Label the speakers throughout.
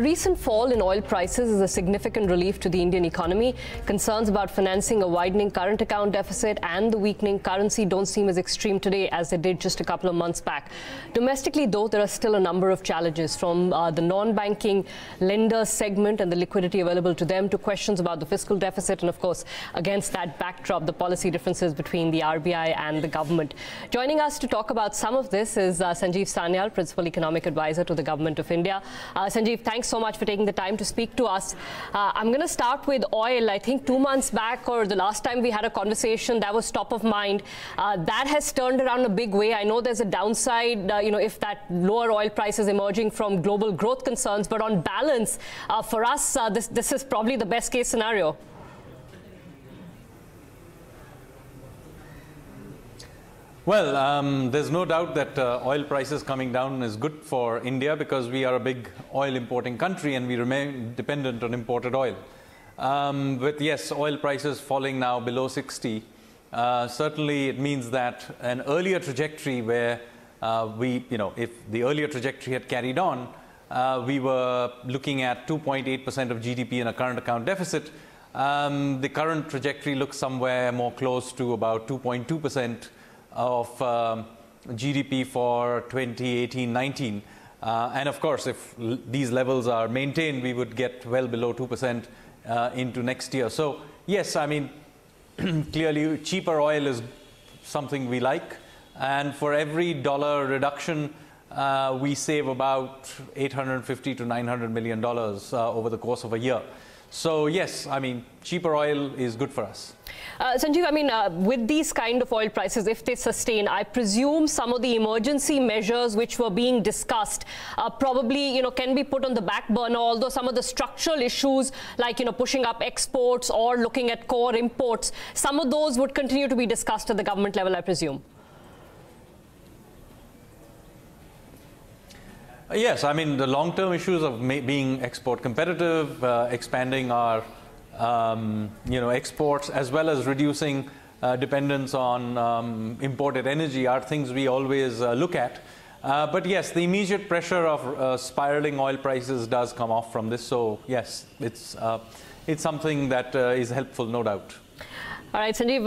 Speaker 1: recent fall in oil prices is a significant relief to the Indian economy. Concerns about financing a widening current account deficit and the weakening currency don't seem as extreme today as they did just a couple of months back. Domestically, though, there are still a number of challenges, from the non-banking lender segment and the liquidity available to them to questions about the fiscal deficit, and of course, against that backdrop, the policy differences between the RBI and the government. Joining us to talk about some of this is Sanjeev Sanyal, Principal Economic Advisor to the Government of India. Sanjeev, thanks so much for taking the time to speak to us. I'm going to start with oil. I think 2 months back, or the last time we had a conversation, that was top of mind. That has turned around a big way. I know there's a downside, if that lower oil price is emerging from global growth concerns, but on balance, for us, this is probably the best case scenario.
Speaker 2: Well, there's no doubt that oil prices coming down is good for India because we are a big oil importing country and we remain dependent on imported oil. With, yes, oil prices falling now below 60, certainly it means that an earlier trajectory where if the earlier trajectory had carried on, we were looking at 2.8% of GDP in a current account deficit. The current trajectory looks somewhere more close to about 2.2% of GDP for 2018-19. And of course, if these levels are maintained, we would get well below 2% into next year. So yes, I mean, clearly cheaper oil is something we like. And for every dollar reduction, we save about $850 to $900 million over the course of a year. So yes, I mean, cheaper oil is good for us.
Speaker 1: Sanjeev, I mean, with these kind of oil prices, if they sustain, I presume some of the emergency measures which were being discussed probably, can be put on the back burner, although some of the structural issues like, pushing up exports or looking at core imports, some of those would continue to be discussed at the government level, I presume.
Speaker 2: Yes, I mean, the long-term issues of being export competitive, expanding our exports, as well as reducing dependence on imported energy are things we always look at. But yes, the immediate pressure of spiraling oil prices does come off from this. So yes, it's something that is helpful, no doubt.
Speaker 1: All right, Sanjeev,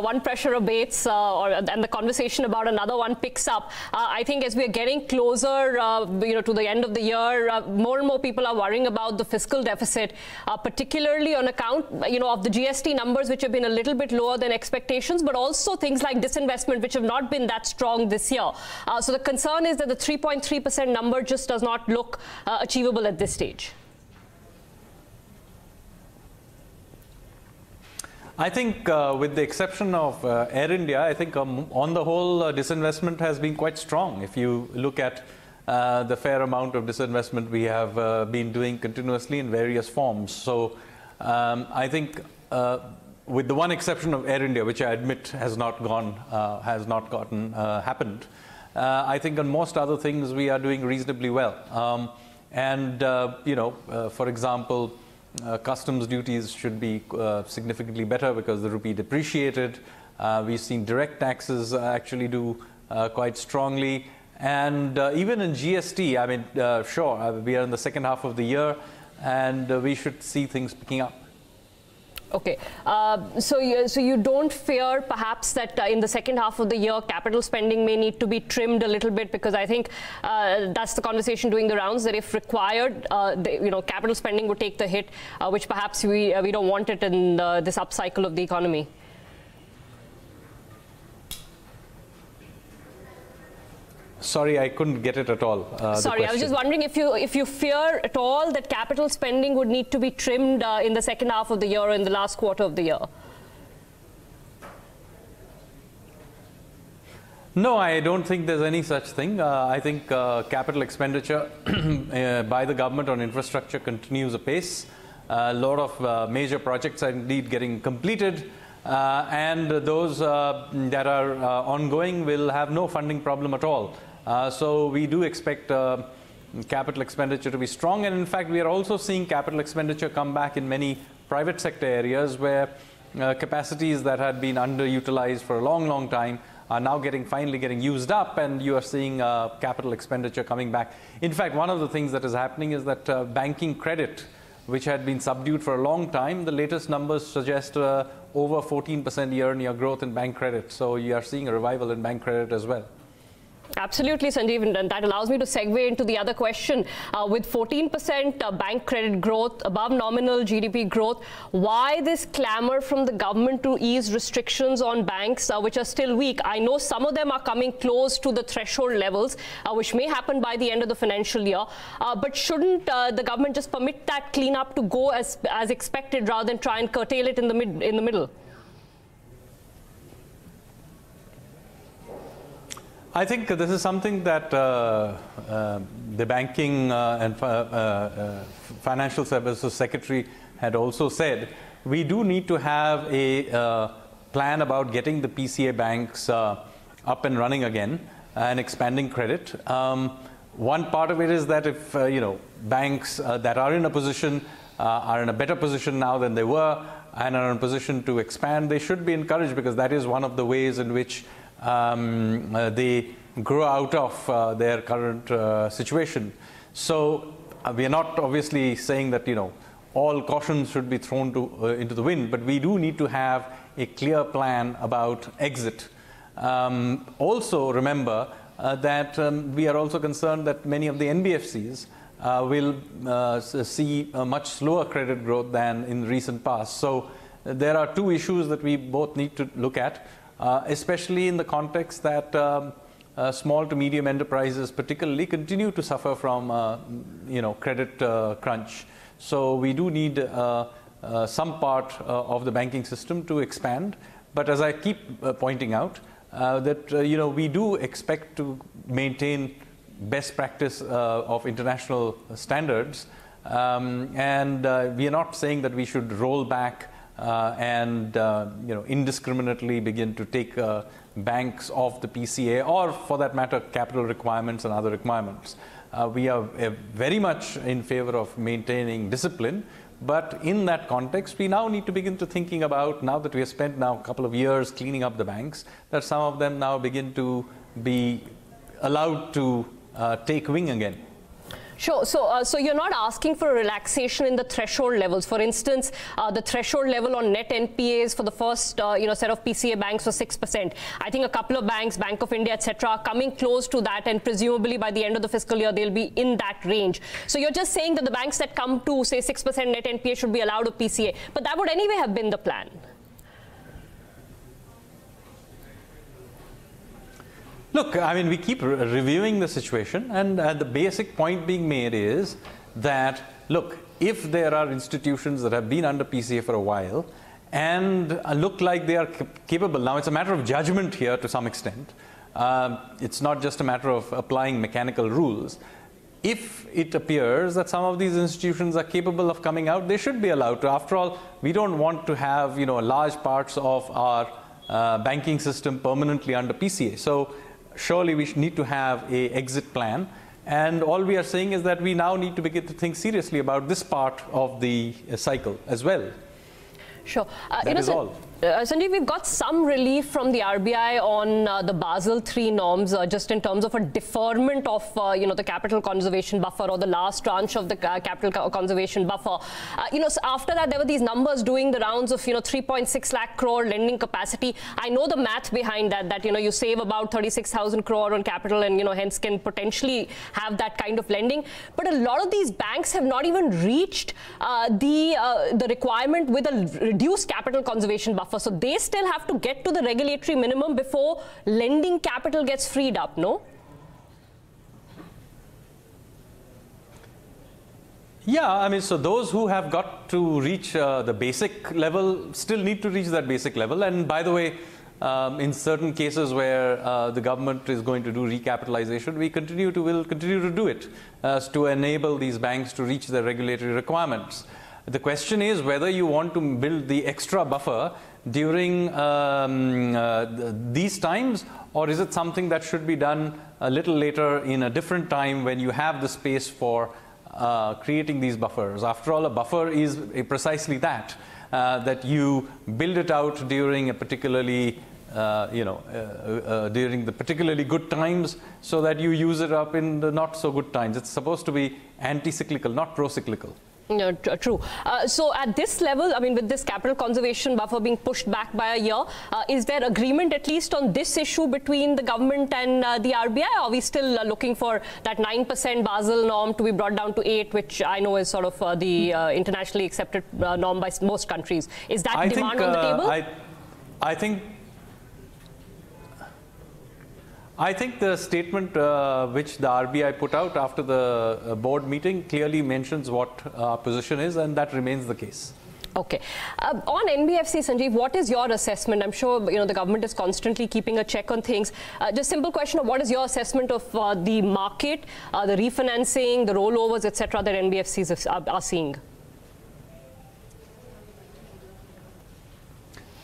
Speaker 1: one pressure abates and the conversation about another one picks up. I think as we're getting closer, to the end of the year, more and more people are worrying about the fiscal deficit, particularly on account, of the GST numbers, which have been a little bit lower than expectations, but also things like disinvestment, which have not been that strong this year. So the concern is that the 3.3% number just does not look achievable at this stage.
Speaker 2: I think with the exception of Air India, I think on the whole disinvestment has been quite strong. If you look at the fair amount of disinvestment we have been doing continuously in various forms. So I think with the one exception of Air India, which I admit has not happened, I think on most other things we are doing reasonably well. For example, customs duties should be significantly better because the rupee depreciated. We've seen direct taxes actually do quite strongly. And even in GST, I mean, sure, we are in the second half of the year and we should see things picking up.
Speaker 1: Okay, so you don't fear perhaps that in the second half of the year capital spending may need to be trimmed a little bit, because I think that's the conversation doing the rounds, that if required, capital spending would take the hit, which perhaps we don't want it in this upcycle of the economy.
Speaker 2: Sorry, I couldn't get it at all.
Speaker 1: Sorry, I was just wondering if you fear at all that capital spending would need to be trimmed in the second half of the year or in the last quarter of the year.
Speaker 2: No, I don't think there's any such thing. I think capital expenditure by the government on infrastructure continues apace. A lot of major projects are indeed getting completed. And those that are ongoing will have no funding problem at all. So we do expect capital expenditure to be strong. And in fact, we are also seeing capital expenditure come back in many private sector areas where capacities that had been underutilized for a long, long time are now finally getting used up, and you are seeing capital expenditure coming back. In fact, one of the things that is happening is that banking credit, which had been subdued for a long time, the latest numbers suggest over 14% year-on-year growth in bank credit. So you are seeing a revival in bank credit as well.
Speaker 1: Absolutely, Sanjeev, and that allows me to segue into the other question. With 14% bank credit growth, above nominal GDP growth, why this clamor from the government to ease restrictions on banks, which are still weak? I know some of them are coming close to the threshold levels, which may happen by the end of the financial year. But shouldn't the government just permit that cleanup to go as expected, rather than try and curtail it in the middle?
Speaker 2: I think this is something that the Banking and Financial Services Secretary had also said. We do need to have a plan about getting the PCA banks up and running again and expanding credit. One part of it is that if banks that are in a position are in a better position now than they were and are in a position to expand, they should be encouraged, because that is one of the ways in which they grow out of their current situation. So we are not obviously saying that all cautions should be thrown into the wind, but we do need to have a clear plan about exit. Also remember that we are also concerned that many of the NBFCs will see a much slower credit growth than in recent past. So there are two issues that we both need to look at. Especially in the context that small to medium enterprises particularly continue to suffer from credit crunch. So we do need some part of the banking system to expand. But as I keep pointing out, that we do expect to maintain best practice of international standards, and we are not saying that we should roll back and indiscriminately begin to take banks off the PCA, or for that matter capital requirements and other requirements. We are very much in favor of maintaining discipline, but in that context we now need to begin to thinking about, now that we have spent now a couple of years cleaning up the banks, that some of them now begin to be allowed to take wing again.
Speaker 1: Sure. So you're not asking for a relaxation in the threshold levels. For instance, the threshold level on net NPAs for the first set of PCA banks was 6%. I think a couple of banks, Bank of India, etc., are coming close to that, and presumably by the end of the fiscal year they'll be in that range. So you're just saying that the banks that come to say 6% net NPA should be allowed a PCA, but that would anyway have been the plan.
Speaker 2: Look, I mean, we keep reviewing the situation, and the basic point being made is that, look, if there are institutions that have been under PCA for a while and look like they are capable, now it's a matter of judgment here to some extent. It's not just a matter of applying mechanical rules. If it appears that some of these institutions are capable of coming out, they should be allowed to. After all, we don't want to have large parts of our banking system permanently under PCA. So surely we need to have an exit plan, and all we are saying is that we now need to begin to think seriously about this part of the cycle as well.
Speaker 1: Sure.
Speaker 2: That is all.
Speaker 1: Sanjeev, we've got some relief from the RBI on the Basel III norms, just in terms of a deferment of the capital conservation buffer, or the last tranche of the capital conservation buffer. So after that, there were these numbers doing the rounds of 3.6 lakh crore lending capacity. I know the math behind that you save about 36,000 crore on capital, and hence can potentially have that kind of lending. But a lot of these banks have not even reached the requirement with a reduced capital conservation buffer. So they still have to get to the regulatory minimum before lending capital gets freed up, no?
Speaker 2: Yeah, I mean, so those who have got to reach the basic level still need to reach that basic level. And by the way, in certain cases where the government is going to do recapitalization, we will continue to do it to enable these banks to reach their regulatory requirements. The question is whether you want to build the extra buffer during these times, or is it something that should be done a little later in a different time when you have the space for creating these buffers. After all, a buffer is precisely that, that you build it out during a particularly during the particularly good times so that you use it up in the not so good times. It's supposed to be anti-cyclical, not pro-cyclical.
Speaker 1: No, true. So at this level, I mean, with this capital conservation buffer being pushed back by a year, is there agreement at least on this issue between the government and the RBI? Or are we still looking for that 9% Basel norm to be brought down to 8, which I know is sort of the internationally accepted norm by most countries? Is that demand on the table?
Speaker 2: I think the statement which the RBI put out after the board meeting clearly mentions what our position is, and that remains the case.
Speaker 1: Okay. On NBFC, Sanjeev, what is your assessment? I'm sure the government is constantly keeping a check on things. Just simple question of what is your assessment of the market, the refinancing, the rollovers, etc., that NBFCs are seeing?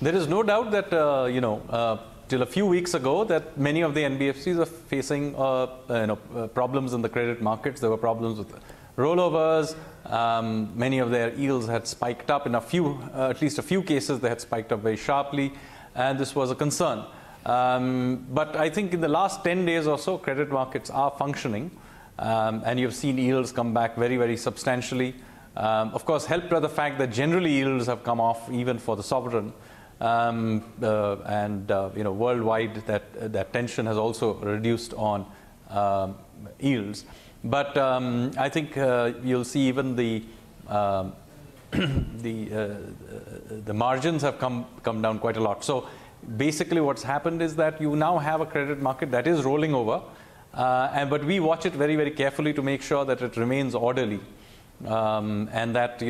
Speaker 2: There is no doubt that till a few weeks ago that many of the NBFCs are facing problems in the credit markets. There were problems with rollovers. Many of their yields had spiked up in at least a few cases. They had spiked up very sharply, and this was a concern. But I think in the last 10 days or so, credit markets are functioning, and you've seen yields come back very, very substantially. Of course, helped by the fact that generally yields have come off even for the sovereign. Worldwide that tension has also reduced on yields. But I think you'll see even the margins have come down quite a lot. So basically what's happened is that you now have a credit market that is rolling over, but we watch it very, very carefully to make sure that it remains orderly, and that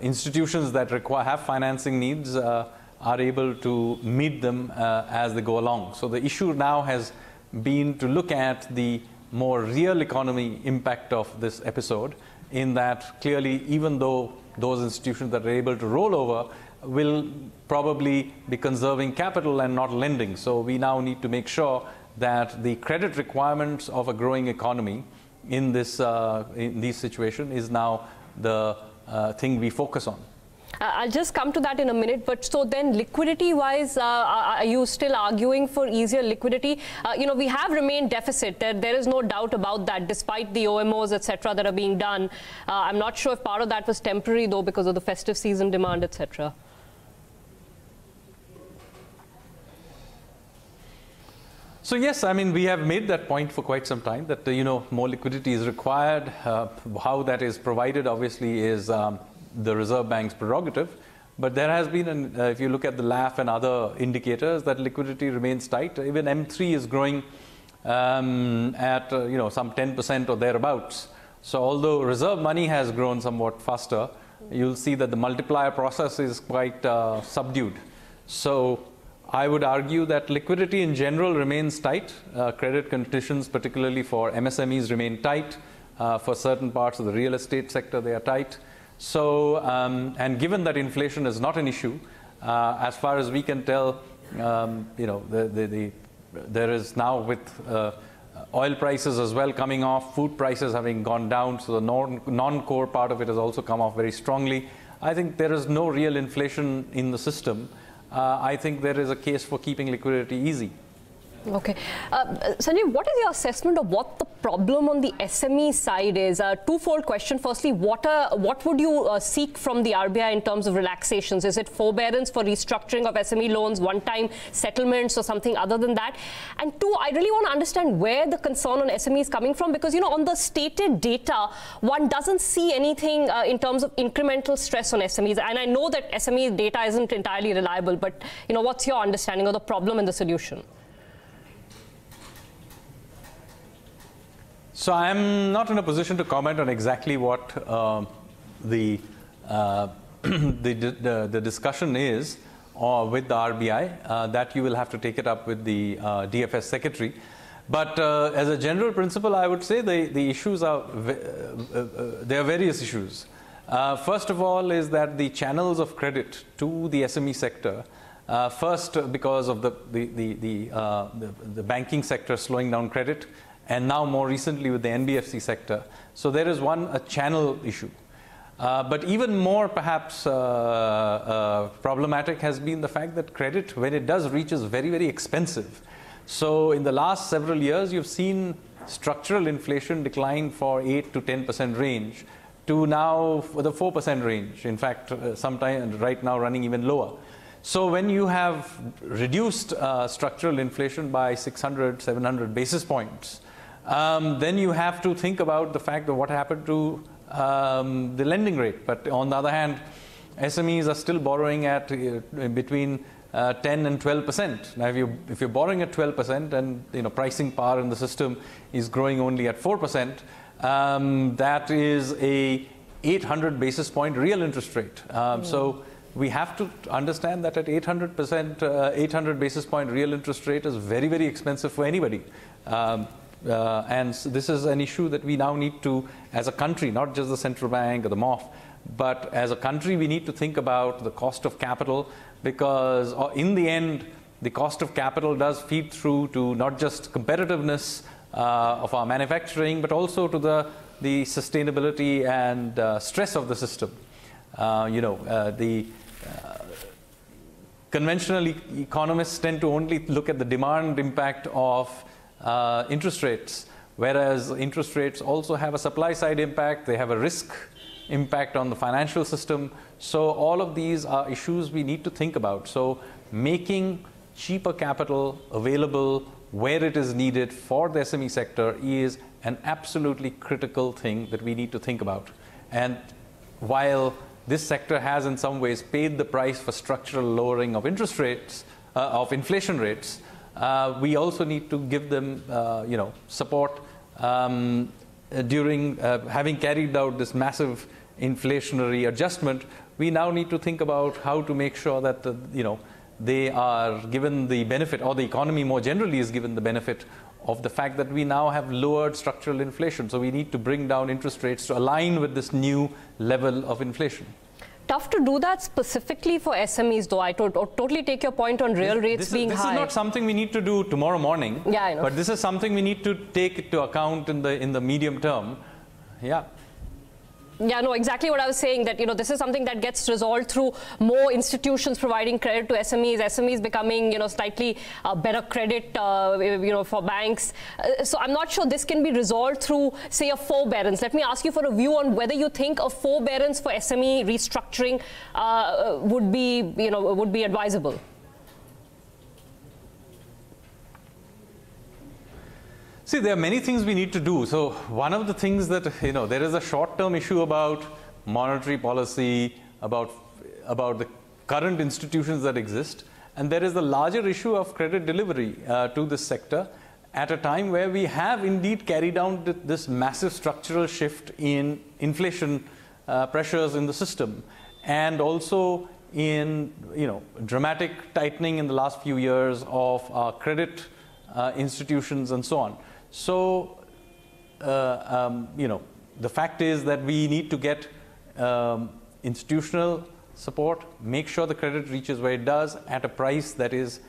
Speaker 2: institutions that have financing needs are able to meet them as they go along. So the issue now has been to look at the more real economy impact of this episode, in that clearly even though those institutions that are able to roll over will probably be conserving capital and not lending. So we now need to make sure that the credit requirements of a growing economy in this situation is now the thing we focus on.
Speaker 1: I'll just come to that in a minute, but so then liquidity-wise, are you still arguing for easier liquidity? We have remained deficit. There is no doubt about that, despite the OMOs, etc., that are being done. I'm not sure if part of that was temporary, though, because of the festive season demand, etc.
Speaker 2: So yes, I mean, we have made that point for quite some time, that more liquidity is required. How that is provided obviously is the Reserve Bank's prerogative, but there has been, if you look at the LAF and other indicators, that liquidity remains tight. Even M3 is growing at some 10% or thereabouts. So although reserve money has grown somewhat faster, you'll see that the multiplier process is quite subdued. So I would argue that liquidity in general remains tight. Credit conditions, particularly for MSMEs, remain tight. For certain parts of the real estate sector, they are tight. So, and given that inflation is not an issue, as far as we can tell, there is now, with oil prices as well coming off, food prices having gone down, so the non-core part of it has also come off very strongly. I think there is no real inflation in the system. I think there is a case for keeping liquidity easy.
Speaker 1: Okay. Sanjeev, what is your assessment of what the problem on the SME side is? Twofold question. Firstly, what would you seek from the RBI in terms of relaxations? Is it forbearance for restructuring of SME loans, one-time settlements, or something other than that? And two, I really want to understand where the concern on SME is coming from, because, on the stated data, one doesn't see anything in terms of incremental stress on SMEs. And I know that SME data isn't entirely reliable, but, what's your understanding of the problem and the solution?
Speaker 2: So I'm not in a position to comment on exactly what the discussion is with the RBI. That you will have to take it up with the DFS secretary. But as a general principle, I would say the issues are, there are various issues. First of all is that the channels of credit to the SME sector, first because of the banking sector slowing down credit, and now more recently with the NBFC sector. So there is a channel issue. But even more perhaps problematic has been the fact that credit, when it does reach, is very, very expensive. So in the last several years, you've seen structural inflation decline for 8 to 10% range to now for the 4% range. In fact, sometime right now running even lower. So when you have reduced structural inflation by 600, 700 basis points, then you have to think about the fact of what happened to the lending rate. But on the other hand, SMEs are still borrowing at between 10 and 12%. Now, if you're borrowing at 12% and pricing power in the system is growing only at 4%, that is a 800 basis point real interest rate. So we have to understand that at 800 basis point real interest rate is very, very expensive for anybody. And so this is an issue that we now need to, as a country, not just the central bank or the MOF, but as a country, we need to think about the cost of capital, because in the end, the cost of capital does feed through to not just competitiveness of our manufacturing, but also to the sustainability and stress of the system. Conventional economists tend to only look at the demand impact of interest rates, whereas interest rates also have a supply side impact, they have a risk impact on the financial system. So all of these are issues we need to think about. So making cheaper capital available where it is needed for the SME sector is an absolutely critical thing that we need to think about. And while this sector has in some ways paid the price for structural lowering of interest rates, of inflation rates, we also need to give them support during having carried out this massive inflationary adjustment. We now need to think about how to make sure that they are given the benefit, or the economy more generally is given the benefit of the fact that we now have lowered structural inflation. So we need to bring down interest rates to align with this new level of inflation.
Speaker 1: Tough to do that specifically for SMEs, though. I totally take your point on real rates being high.
Speaker 2: This is not something we need to do tomorrow morning.
Speaker 1: Yeah, I know.
Speaker 2: But this is something we need to take into account in the medium term. Yeah.
Speaker 1: Yeah, no, exactly what I was saying, that, this is something that gets resolved through more institutions providing credit to SMEs, SMEs becoming, slightly better credit, for banks. So I'm not sure this can be resolved through, say, a forbearance. Let me ask you for a view on whether you think a forbearance for SME restructuring would be advisable.
Speaker 2: See, there are many things we need to do. So one of the things that, there is a short-term issue about monetary policy, about the current institutions that exist. And there is the larger issue of credit delivery to this sector at a time where we have indeed carried out this massive structural shift in inflation pressures in the system, and also in, dramatic tightening in the last few years of our credit institutions and so on. So, the fact is that we need to get institutional support, make sure the credit reaches where it does at a price that is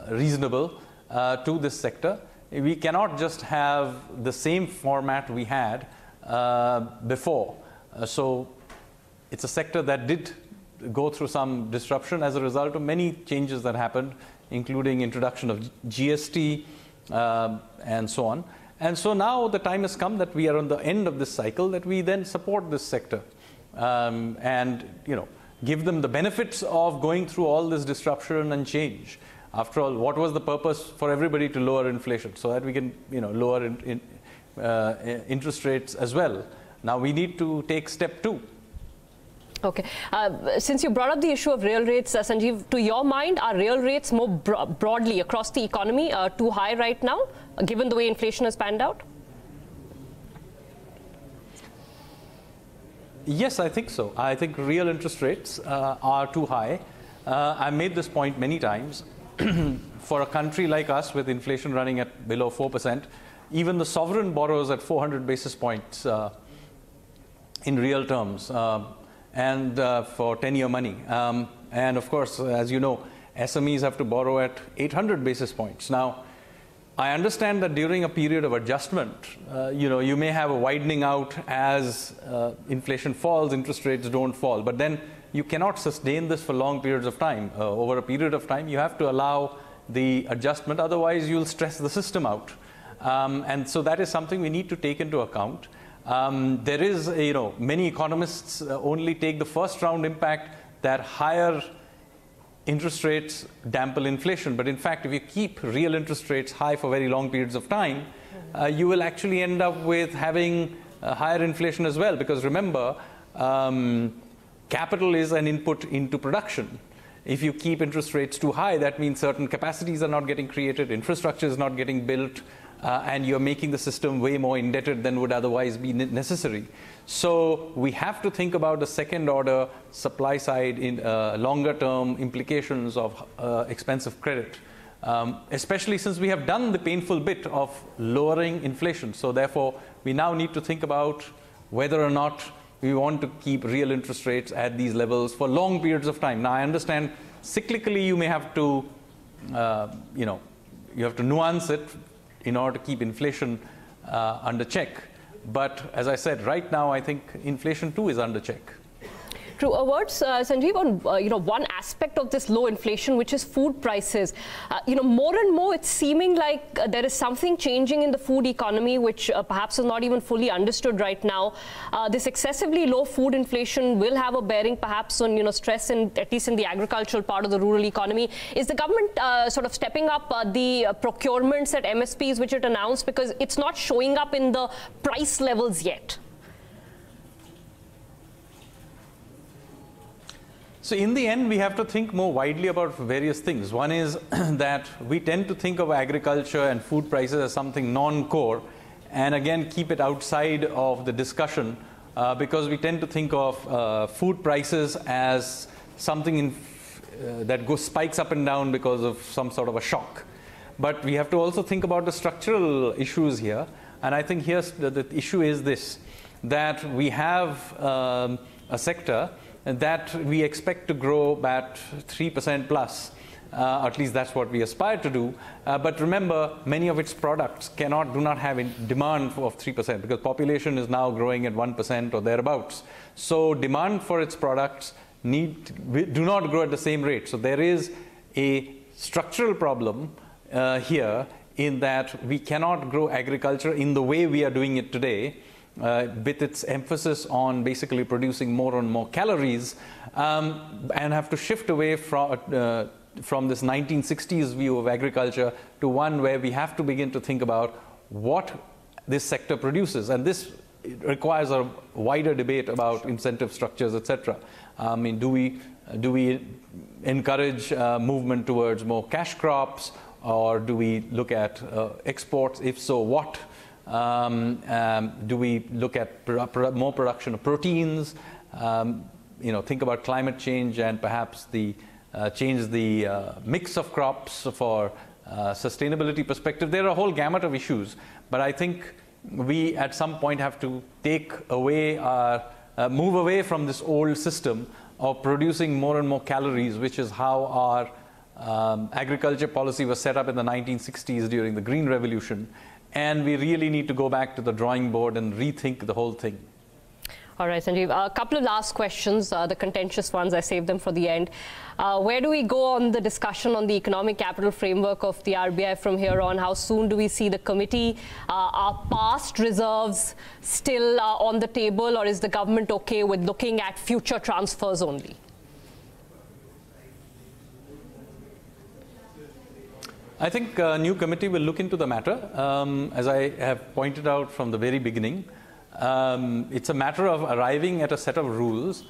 Speaker 2: reasonable to this sector. We cannot just have the same format we had before. So it's a sector that did go through some disruption as a result of many changes that happened, including introduction of GST and so on. And so now the time has come that we are on the end of this cycle, that we then support this sector and give them the benefits of going through all this disruption and change. After all, what was the purpose for everybody to lower inflation? So that we can lower interest rates as well. Now we need to take step 2.
Speaker 1: Okay. Since you brought up the issue of real rates, Sanjeev, to your mind, are real rates more broadly across the economy too high right now, given the way inflation has panned out?
Speaker 2: Yes, I think so. I think real interest rates are too high. I made this point many times. For a country like us with inflation running at below 4%, even the sovereign borrows at 400 basis points in real terms. And for 10-year money. And of course, as you know, SMEs have to borrow at 800 basis points. Now, I understand that during a period of adjustment, you may have a widening out as inflation falls, interest rates don't fall. But then you cannot sustain this for long periods of time. Over a period of time, you have to allow the adjustment. Otherwise, you'll stress the system out. And so that is something we need to take into account. There is, many economists only take the first round impact that higher interest rates dampen inflation. But in fact, if you keep real interest rates high for very long periods of time, you will actually end up with having higher inflation as well. Because remember, capital is an input into production. If you keep interest rates too high, that means certain capacities are not getting created, infrastructure is not getting built, and you're making the system way more indebted than would otherwise be necessary. So we have to think about the second order supply side in longer term implications of expensive credit, especially since we have done the painful bit of lowering inflation. So therefore, we now need to think about whether or not we want to keep real interest rates at these levels for long periods of time. Now, I understand cyclically you may have to, you have to nuance it in order to keep inflation under check. But as I said, right now, I think inflation too is under check.
Speaker 1: True. Words, Sanjeev, on one aspect of this low inflation, which is food prices. More and more, it's seeming like there is something changing in the food economy, which perhaps is not even fully understood right now. This excessively low food inflation will have a bearing, perhaps, on stress in at least in the agricultural part of the rural economy. Is the government sort of stepping up the procurements at MSPs, which it announced, because it's not showing up in the price levels yet?
Speaker 2: So in the end, we have to think more widely about various things. One is that we tend to think of agriculture and food prices as something non-core, and again keep it outside of the discussion because we tend to think of food prices as something that spikes up and down because of some sort of a shock. But we have to also think about the structural issues here, and I think here's the issue is this, that we have a sector that we expect to grow at 3% plus. At least that's what we aspire to do. But remember, many of its products do not have demand of 3% because population is now growing at 1% or thereabouts. So demand for its products do not grow at the same rate. So there is a structural problem here in that we cannot grow agriculture in the way we are doing it today. With its emphasis on basically producing more and more calories, and have to shift away from this 1960s view of agriculture to one where we have to begin to think about what this sector produces. And this requires a wider debate about incentive structures, etc. I mean, do we encourage movement towards more cash crops, or do we look at exports? If so, what? Do we look at more production of proteins? Think about climate change and perhaps change the mix of crops for sustainability perspective. There are a whole gamut of issues, but I think we at some point have to move away from this old system of producing more and more calories, which is how our agriculture policy was set up in the 1960s during the Green Revolution. And we really need to go back to the drawing board and rethink the whole thing.
Speaker 1: All right, Sanjeev. A couple of last questions, the contentious ones. I saved them for the end. Where do we go on the discussion on the economic capital framework of the RBI from here on? How soon do we see the committee? Are past reserves still on the table, or is the government okay with looking at future transfers only?
Speaker 2: I think a new committee will look into the matter. As I have pointed out from the very beginning, it's a matter of arriving at a set of rules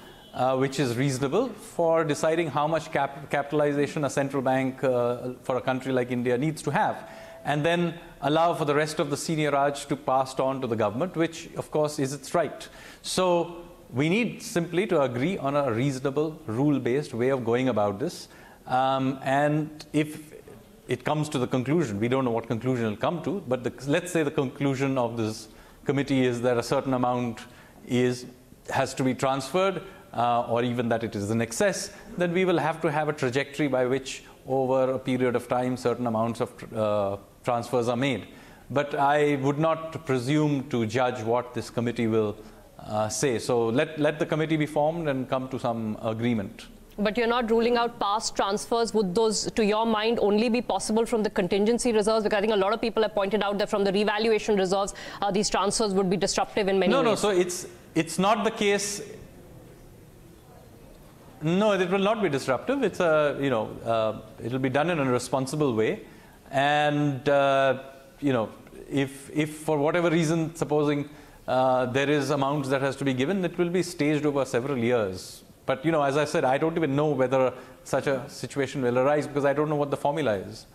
Speaker 2: which is reasonable for deciding how much capitalization a central bank for a country like India needs to have, and then allow for the rest of the senior Raj to pass on to the government, which of course is its right. So we need simply to agree on a reasonable rule-based way of going about this, and if it comes to the conclusion, we don't know what conclusion it'll come to, but let's say the conclusion of this committee is that a certain amount has to be transferred, or even that it is in excess, then we will have to have a trajectory by which over a period of time certain amounts of transfers are made. But I would not presume to judge what this committee will say. So let the committee be formed and come to some agreement.
Speaker 1: But you're not ruling out past transfers. Would those, to your mind, only be possible from the contingency reserves? Because I think a lot of people have pointed out that from the revaluation reserves, these transfers would be disruptive in many ways.
Speaker 2: No, so it's not the case. No, it will not be disruptive. It's it will be done in a responsible way. And, if for whatever reason, supposing there is amounts that has to be given, it will be staged over several years. But, as I said, I don't even know whether such a situation will arise because I don't know what the formula is.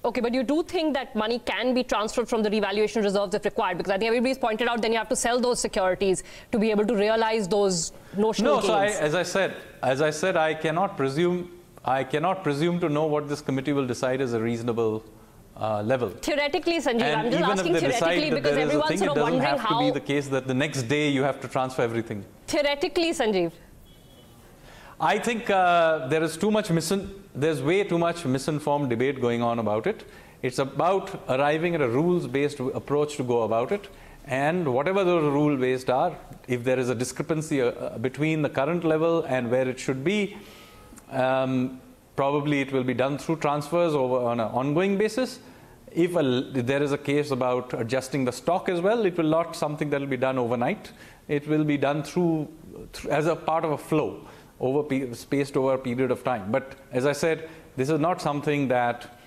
Speaker 1: Okay, but you do think that money can be transferred from the revaluation reserves if required? Because I think everybody's pointed out then you have to sell those securities to be able to realize those notional gains.
Speaker 2: No, so as I said, I cannot presume to know what this committee will decide is a reasonable level.
Speaker 1: Theoretically, Sanjeev,
Speaker 2: and
Speaker 1: I'm just asking theoretically because everyone's sort of wondering how...
Speaker 2: It doesn't have to be the case that the next day you have to transfer everything.
Speaker 1: Theoretically, Sanjeev.
Speaker 2: I think there's way too much misinformed debate going on about it. It's about arriving at a rules-based approach to go about it. And whatever the rule-based are, if there is a discrepancy between the current level and where it should be, probably it will be done through transfers on an ongoing basis. If there is a case about adjusting the stock as well, it will not something that will be done overnight. It will be done through as a part of a flow, spaced over a period of time. But as I said, this is not something that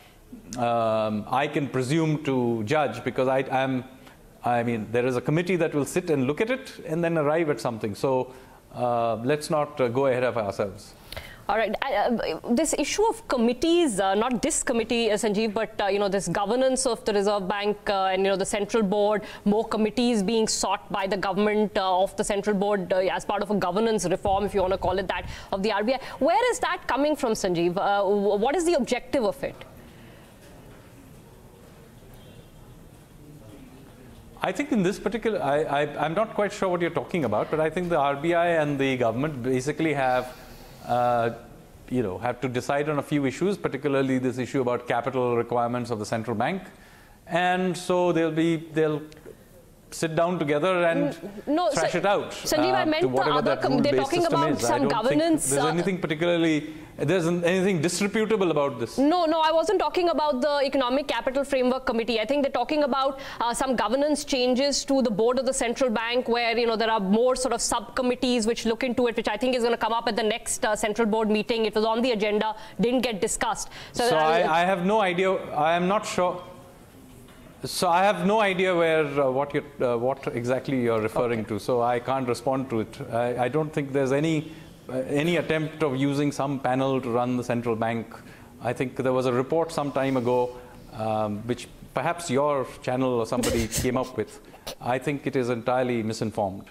Speaker 2: I can presume to judge because I mean, there is a committee that will sit and look at it and then arrive at something. So let's not go ahead of ourselves.
Speaker 1: All right. This issue of committees, not this committee, Sanjeev, but this governance of the Reserve Bank and the central board, more committees being sought by the government of the central board as part of a governance reform, if you want to call it that, of the RBI. Where is that coming from, Sanjeev? What is the objective of it?
Speaker 2: I think in this particular, I'm not quite sure what you're talking about, but I think the RBI and the government basically have to decide on a few issues, particularly this issue about capital requirements of the central bank. And so they'll sit down together and thrash it out.
Speaker 1: Sanjeev, I meant the other, they're talking about some governance.
Speaker 2: There's anything disreputable about this.
Speaker 1: No, I wasn't talking about the Economic Capital Framework Committee. I think they're talking about some governance changes to the board of the central bank where, there are more sort of subcommittees which look into it, which I think is going to come up at the next central board meeting. It was on the agenda, didn't get discussed.
Speaker 2: So I have no idea. I am not sure. So I have no idea where what exactly you're referring to. So I can't respond to it. I don't think there's any attempt of using some panel to run the central bank. I think there was a report some time ago, which perhaps your channel or somebody came up with. I think it is entirely misinformed.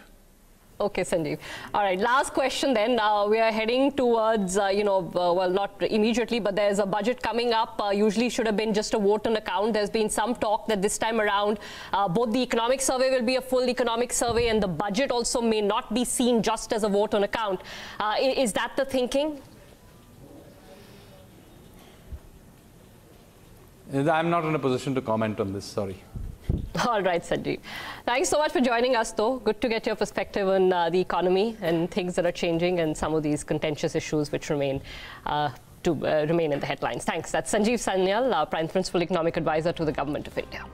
Speaker 1: Okay, Sanjeev. All right, last question then. We are heading towards, well, not immediately, but there's a budget coming up. Usually should have been just a vote on account. There's been some talk that this time around, both the economic survey will be a full economic survey and the budget also may not be seen just as a vote on account. Is that the thinking?
Speaker 2: I'm not in a position to comment on this, sorry.
Speaker 1: All right, Sanjeev. Thanks so much for joining us, though. Good to get your perspective on the economy and things that are changing and some of these contentious issues which remain in the headlines. Thanks. That's Sanjeev Sanyal, Prime Principal Economic Advisor to the Government of India.